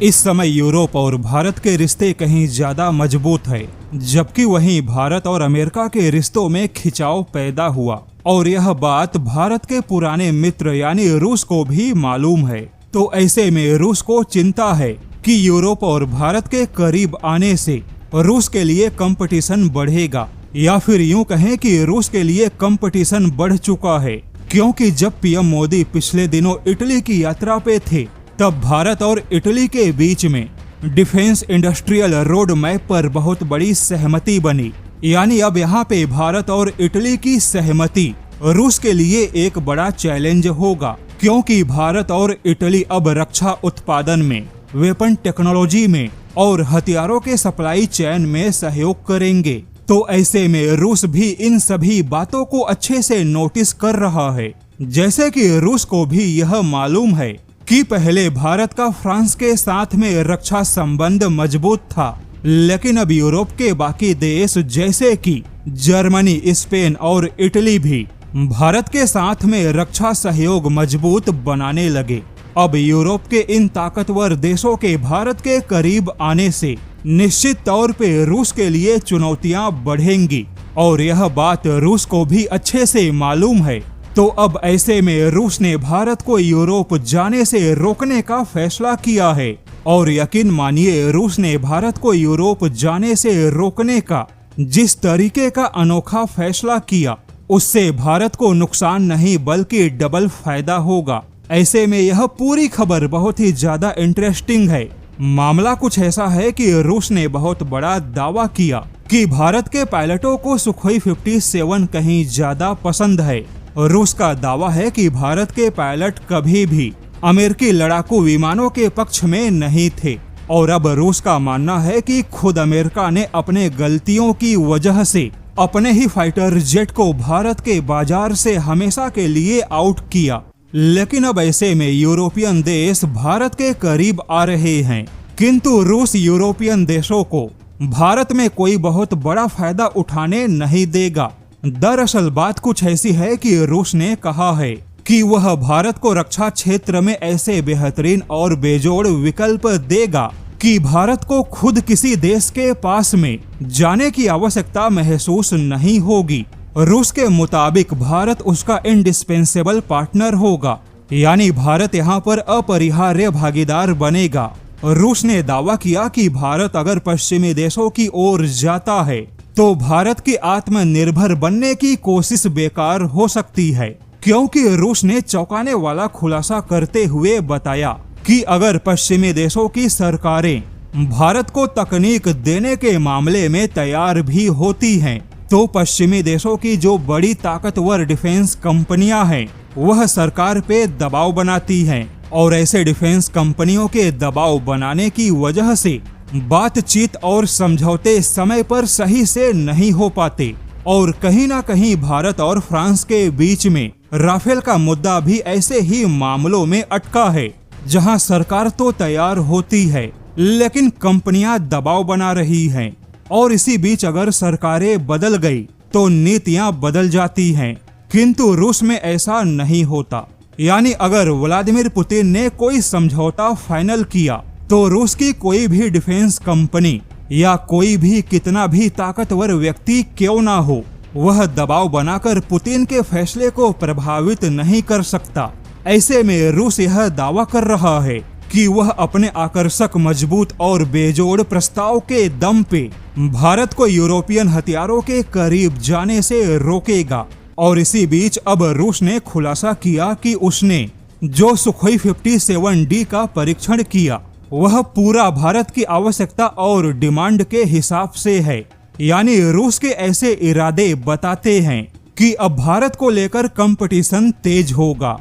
इस समय यूरोप और भारत के रिश्ते कहीं ज्यादा मजबूत है, जबकि वहीं भारत और अमेरिका के रिश्तों में खिंचाव पैदा हुआ और यह बात भारत के पुराने मित्र यानी रूस को भी मालूम है। तो ऐसे में रूस को चिंता है कि यूरोप और भारत के करीब आने से रूस के लिए कंपटीशन बढ़ेगा, या फिर यूं कहें कि रूस के लिए कंपटीशन बढ़ चुका है, क्योंकि जब पीएम मोदी पिछले दिनों इटली की यात्रा पे थे तब भारत और इटली के बीच में डिफेंस इंडस्ट्रियल रोड मैप पर बहुत बड़ी सहमति बनी। यानी अब यहाँ पे भारत और इटली की सहमति रूस के लिए एक बड़ा चैलेंज होगा, क्योंकि भारत और इटली अब रक्षा उत्पादन में, वेपन टेक्नोलॉजी में और हथियारों के सप्लाई चेन में सहयोग करेंगे। तो ऐसे में रूस भी इन सभी बातों को अच्छे से नोटिस कर रहा है। जैसे कि रूस को भी यह मालूम है कि पहले भारत का फ्रांस के साथ में रक्षा संबंध मजबूत था, लेकिन अब यूरोप के बाकी देश जैसे कि जर्मनी, स्पेन और इटली भी भारत के साथ में रक्षा सहयोग मजबूत बनाने लगे। अब यूरोप के इन ताकतवर देशों के भारत के करीब आने से निश्चित तौर पे रूस के लिए चुनौतियां बढ़ेंगी और यह बात रूस को भी अच्छे से मालूम है। तो अब ऐसे में रूस ने भारत को यूरोप जाने से रोकने का फैसला किया है और यकीन मानिए रूस ने भारत को यूरोप जाने से रोकने का जिस तरीके का अनोखा फैसला किया, उससे भारत को नुकसान नहीं बल्कि डबल फायदा होगा। ऐसे में यह पूरी खबर बहुत ही ज्यादा इंटरेस्टिंग है। मामला कुछ ऐसा है कि रूस ने बहुत बड़ा दावा किया कि भारत के पायलटों को सुखोई 57 कहीं ज्यादा पसंद है। रूस का दावा है कि भारत के पायलट कभी भी अमेरिकी लड़ाकू विमानों के पक्ष में नहीं थे और अब रूस का मानना है कि खुद अमेरिका ने अपने गलतियों की वजह से अपने ही फाइटर जेट को भारत के बाजार से हमेशा के लिए आउट किया। लेकिन अब ऐसे में यूरोपियन देश भारत के करीब आ रहे हैं, किंतु रूस यूरोपियन देशों को भारत में कोई बहुत बड़ा फायदा उठाने नहीं देगा। दरअसल बात कुछ ऐसी है कि रूस ने कहा है कि वह भारत को रक्षा क्षेत्र में ऐसे बेहतरीन और बेजोड़ विकल्प देगा कि भारत को खुद किसी देश के पास में जाने की आवश्यकता महसूस नहीं होगी। रूस के मुताबिक भारत उसका इंडिस्पेंसेबल पार्टनर होगा, यानी भारत यहाँ पर अपरिहार्य भागीदार बनेगा। रूस ने दावा किया कि भारत अगर पश्चिमी देशों की ओर जाता है तो भारत की आत्मनिर्भर बनने की कोशिश बेकार हो सकती है, क्योंकि रूस ने चौंकाने वाला खुलासा करते हुए बताया कि अगर पश्चिमी देशों की सरकारें भारत को तकनीक देने के मामले में तैयार भी होती हैं, तो पश्चिमी देशों की जो बड़ी ताकतवर डिफेंस कंपनियां हैं वह सरकार पे दबाव बनाती हैं और ऐसे डिफेंस कंपनियों के दबाव बनाने की वजह से बातचीत और समझौते समय पर सही से नहीं हो पाते और कहीं ना कहीं भारत और फ्रांस के बीच में राफेल का मुद्दा भी ऐसे ही मामलों में अटका है, जहां सरकार तो तैयार होती है लेकिन कंपनियां दबाव बना रही हैं और इसी बीच अगर सरकारें बदल गई तो नीतियां बदल जाती हैं, किंतु रूस में ऐसा नहीं होता। यानी अगर व्लादिमीर पुतिन ने कोई समझौता फाइनल किया तो रूस की कोई भी डिफेंस कंपनी या कोई भी कितना भी ताकतवर व्यक्ति क्यों ना हो, वह दबाव बनाकर पुतिन के फैसले को प्रभावित नहीं कर सकता। ऐसे में रूस यह दावा कर रहा है कि वह अपने आकर्षक, मजबूत और बेजोड़ प्रस्ताव के दम पे भारत को यूरोपियन हथियारों के करीब जाने से रोकेगा। और इसी बीच अब रूस ने खुलासा किया कि उसने जो सुखोई 57D का परीक्षण किया वह पूरा भारत की आवश्यकता और डिमांड के हिसाब से है। यानी रूस के ऐसे इरादे बताते हैं कि अब भारत को लेकर कंपटीशन तेज होगा।